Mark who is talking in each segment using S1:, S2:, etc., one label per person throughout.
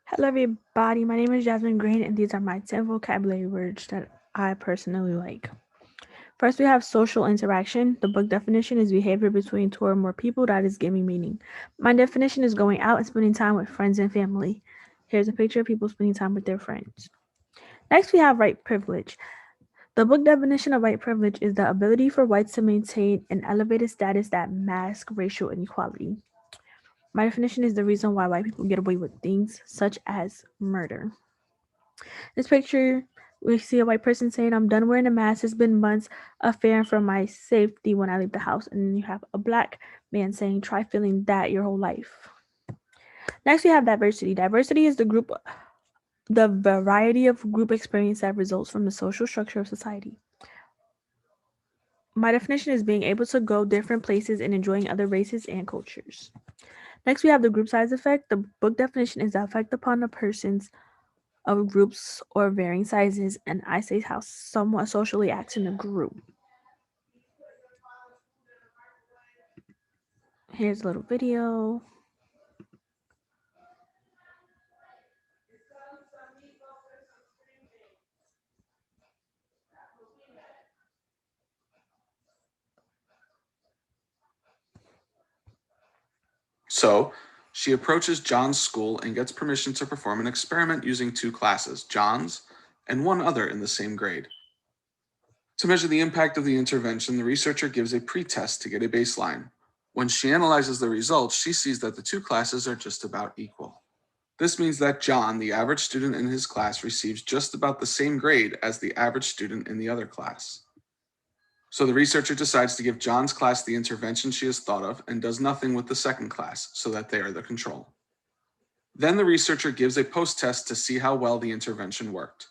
S1: Hello, everybody. My name is Jazmin G, and these are my 10 vocabulary words that I personally like. First, we have social interaction. The book definition is behavior between two or more people that is giving meaning. My definition is going out and spending time with friends and family. Here's a picture of people spending time with their friends. Next, we have white privilege. The book definition of white privilege is the ability for whites to maintain an elevated status that masks racial inequality. My definition is the reason why white people get away with things such as murder. This picture, we see a white person saying, I'm done wearing a mask. It's been months of fearing for my safety when I leave the house. And then you have a black man saying, try feeling that your whole life. Next, we have diversity. Diversity is the variety of group experience that results from the social structure of society. My definition is being able to go different places and enjoying other races and cultures. Next, we have the group size effect. The book definition is the effect upon the persons of groups or varying sizes, and I say how someone socially acts in a group. Here's a little video.
S2: So, she approaches John's school and gets permission to perform an experiment using two classes, John's and one other in the same grade. To measure the impact of the intervention, the researcher gives a pretest to get a baseline. When she analyzes the results, she sees that the two classes are just about equal. This means that John, the average student in his class, receives just about the same grade as the average student in the other class. So the researcher decides to give John's class the intervention she has thought of and does nothing with the second class so that they are the control. Then the researcher gives a post-test to see how well the intervention worked.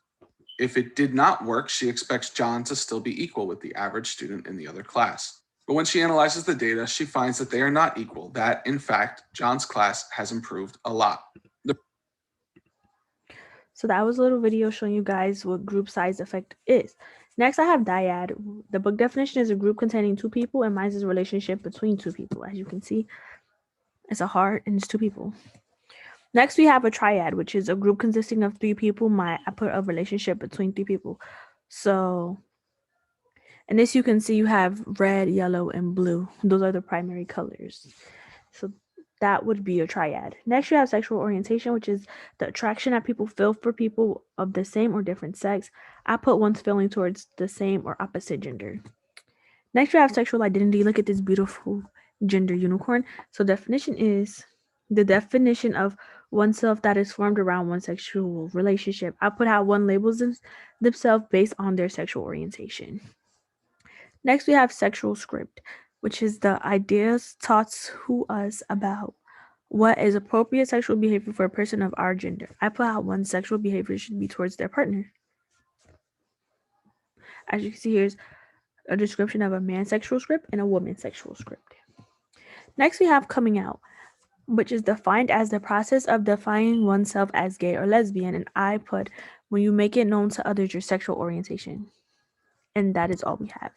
S2: If it did not work, she expects John to still be equal with the average student in the other class. But when she analyzes the data, she finds that they are not equal, that, in fact, John's class has improved a lot.
S1: So that was a little video showing you guys what group size effect is. Next, I have dyad. The book definition is a group containing two people, and mine is a relationship between two people. As you can see, it's a heart and it's two people. Next, we have a triad, which is a group consisting of three people. I put a relationship between three people. So, in this, you can see you have red, yellow, and blue. Those are the primary colors. So that would be a triad. Next, you have sexual orientation, which is the attraction that people feel for people of the same or different sex. I put one's feeling towards the same or opposite gender. Next, you have sexual identity. Look at this beautiful gender unicorn. So definition is the definition of oneself that is formed around one sexual relationship. I put how one labels themselves based on their sexual orientation. Next, we have sexual script, which is the ideas taught to us about what is appropriate sexual behavior for a person of our gender. I put how one's sexual behavior should be towards their partner. As you can see, here's a description of a man's sexual script and a woman's sexual script. Next, we have coming out, which is defined as the process of defining oneself as gay or lesbian. And I put when you make it known to others your sexual orientation. And that is all we have.